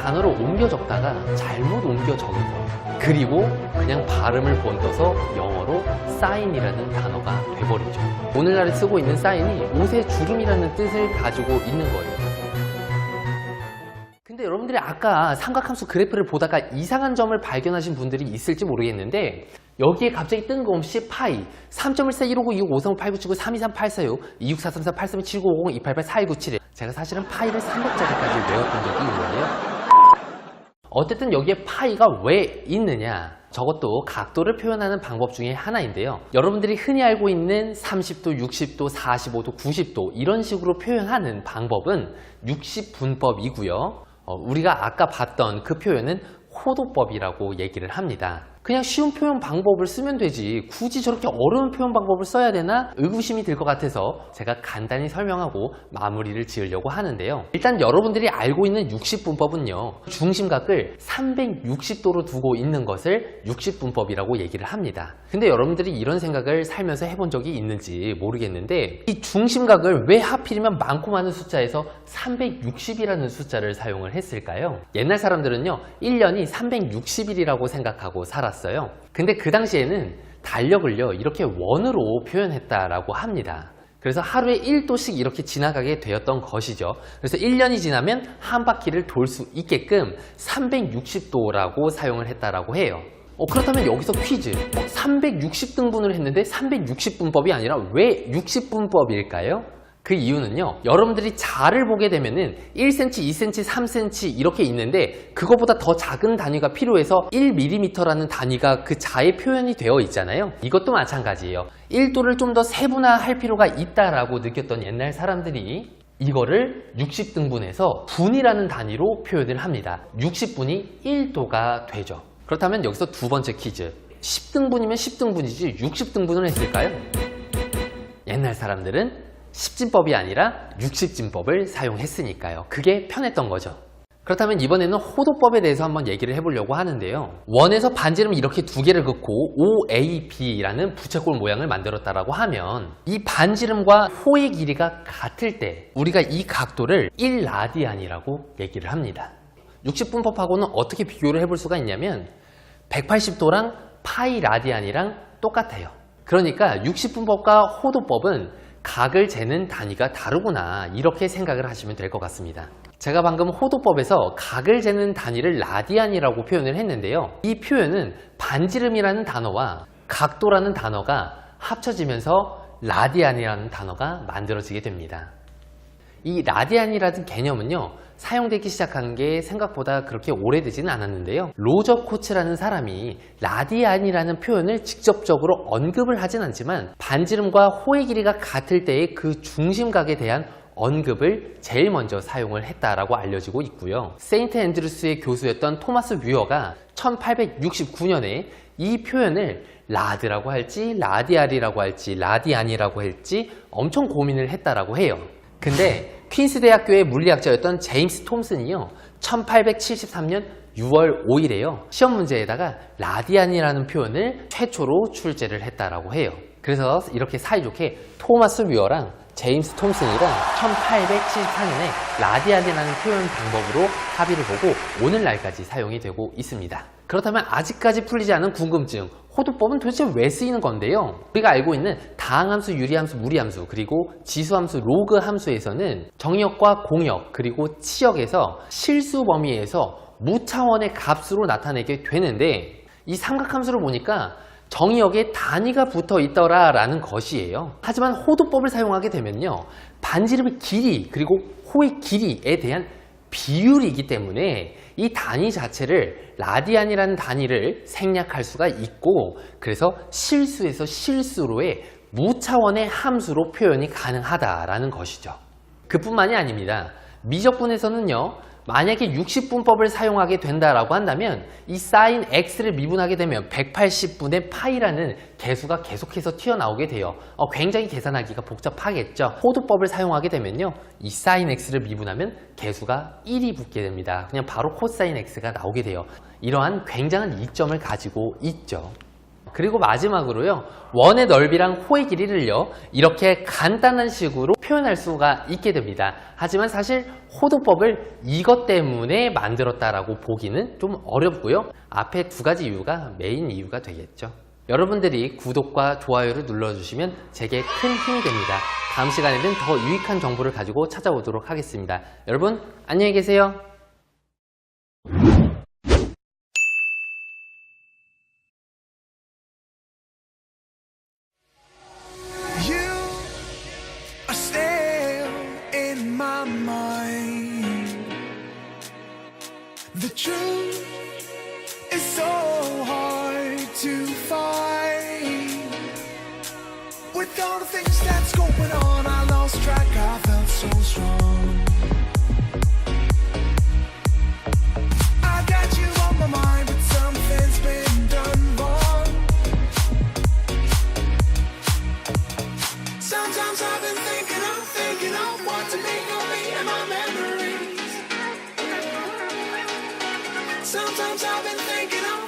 단어를 옮겨 적다가 잘못 옮겨 적은 거, 그리고 그냥 발음을 번떠서 영어로 사인이라는 단어가 돼버리죠. 오늘날에 쓰고 있는 사인이 옷의 주름이라는 뜻을 가지고 있는 거예요. 근데 여러분들이 아까 삼각함수 그래프를 보다가 이상한 점을 발견하신 분들이 있을지 모르겠는데, 여기에 갑자기 뜬금없이 파이 3.14, 159, 259, 535, 8979, 323, 846, 264, 34, 832, 7950, 288, 4197. 제가 사실은 파이를 300자리까지 외웠던 적이 있는데요. 어쨌든 여기에 파이가 왜 있느냐, 저것도 각도를 표현하는 방법 중에 하나인데요. 여러분들이 흔히 알고 있는 30도, 60도, 45도, 90도 이런 식으로 표현하는 방법은 60분법이고요. 우리가 아까 봤던 그 표현은 호도법이라고 얘기를 합니다. 그냥 쉬운 표현 방법을 쓰면 되지 굳이 저렇게 어려운 표현 방법을 써야 되나 의구심이 들 것 같아서 제가 간단히 설명하고 마무리를 지으려고 하는데요. 일단 여러분들이 알고 있는 60분법은요, 중심각을 360도로 두고 있는 것을 60분법이라고 얘기를 합니다. 근데 여러분들이 이런 생각을 살면서 해본 적이 있는지 모르겠는데, 이 중심각을 왜 하필이면 많고 많은 숫자에서 360이라는 숫자를 사용을 했을까요? 옛날 사람들은요 1년이 360일이라고 생각하고 살았어요. 근데 그 당시에는 달력을요 이렇게 원으로 표현했다라고 합니다. 그래서 하루에 1도씩 이렇게 지나가게 되었던 것이죠. 그래서 1년이 지나면 한 바퀴를 돌 수 있게끔 360도라고 사용을 했다라고 해요. 그렇다면 여기서 퀴즈, 360등분을 했는데 360분법이 아니라 왜 60분법일까요? 그 이유는요, 여러분들이 자를 보게 되면은 1cm, 2cm, 3cm 이렇게 있는데 그거보다 더 작은 단위가 필요해서 1mm라는 단위가 그 자에 표현이 되어 있잖아요. 이것도 마찬가지예요. 1도를 좀 더 세분화할 필요가 있다라고 느꼈던 옛날 사람들이 이거를 60등분해서 분이라는 단위로 표현을 합니다. 60분이 1도가 되죠. 그렇다면 여기서 두 번째 퀴즈, 10등분이면 10등분이지 60등분을 했을까요? 옛날 사람들은 10진법이 아니라 60진법을 사용했으니까요. 그게 편했던 거죠. 그렇다면 이번에는 호도법에 대해서 한번 얘기를 해보려고 하는데요. 원에서 반지름 이렇게 두 개를 긋고 OAB라는 부채꼴 모양을 만들었다라고 하면 이 반지름과 호의 길이가 같을 때 우리가 이 각도를 1라디안이라고 얘기를 합니다. 60분법하고는 어떻게 비교를 해볼 수가 있냐면 180도랑 파이 라디안이랑 똑같아요. 그러니까 60분법과 호도법은 각을 재는 단위가 다르구나, 이렇게 생각을 하시면 될 것 같습니다. 제가 방금 호도법에서 각을 재는 단위를 라디안이라고 표현을 했는데요. 이 표현은 반지름이라는 단어와 각도라는 단어가 합쳐지면서 라디안이라는 단어가 만들어지게 됩니다. 이 라디안이라는 개념은요, 사용되기 시작한 게 생각보다 그렇게 오래되지는 않았는데요. 로저 코츠라는 사람이 라디안이라는 표현을 직접적으로 언급을 하진 않지만 반지름과 호의 길이가 같을 때의 그 중심각에 대한 언급을 제일 먼저 사용을 했다라고 알려지고 있고요. 세인트 앤드루스의 교수였던 토마스 뮤어가 1869년에 이 표현을 라드라고 할지 라디알이라고 할지 라디안이라고 할지 엄청 고민을 했다라고 해요. 근데 퀸스 대학교의 물리학자였던 제임스 톰슨이요 1873년 6월 5일에요 시험 문제에다가 라디안이라는 표현을 최초로 출제를 했다라고 해요. 그래서 이렇게 사이좋게 토마스 뮤어랑 제임스 톰슨이랑 1874년에 라디안이라는 표현 방법으로 합의를 보고 오늘날까지 사용이 되고 있습니다. 그렇다면 아직까지 풀리지 않은 궁금증, 호도법은 도대체 왜 쓰이는 건데요? 우리가 알고 있는 다항함수, 유리함수, 무리함수, 그리고 지수함수, 로그 함수에서는 정의역과 공역, 그리고 치역에서 실수 범위에서 무차원의 값으로 나타내게 되는데, 이 삼각함수를 보니까 정의역에 단위가 붙어 있더라 라는 것이에요. 하지만 호도법을 사용하게 되면요, 반지름의 길이 그리고 호의 길이에 대한 비율이기 때문에 이 단위 자체를 라디안이라는 단위를 생략할 수가 있고, 그래서 실수에서 실수로의 무차원의 함수로 표현이 가능하다라는 것이죠. 그뿐만이 아닙니다. 미적분에서는요, 만약에 60분법을 사용하게 된다라고 한다면 이 사인 x를 미분하게 되면 180분의 파이라는 개수가 계속해서 튀어나오게 돼요. 굉장히 계산하기가 복잡하겠죠. 호도법을 사용하게 되면요, 이 사인 x를 미분하면 개수가 1이 붙게 됩니다. 그냥 바로 코사인 x가 나오게 돼요. 이러한 굉장한 이점을 가지고 있죠. 그리고 마지막으로요, 원의 넓이랑 호의 길이를요, 이렇게 간단한 식으로 표현할 수가 있게 됩니다. 하지만 사실 호도법을 이것 때문에 만들었다라고 보기는 좀 어렵고요. 앞에 두 가지 이유가 메인 이유가 되겠죠. 여러분들이 구독과 좋아요를 눌러주시면 제게 큰 힘이 됩니다. 다음 시간에는 더 유익한 정보를 가지고 찾아오도록 하겠습니다. 여러분, 안녕히 계세요. You are still in my mind. The truth is so hard to find. With all the things that's going on, I lost track. I felt so strong. I got you on my mind, but something's been done wrong. Sometimes I've been thinking of what to make of me and my memories. Sometimes I've been thinking of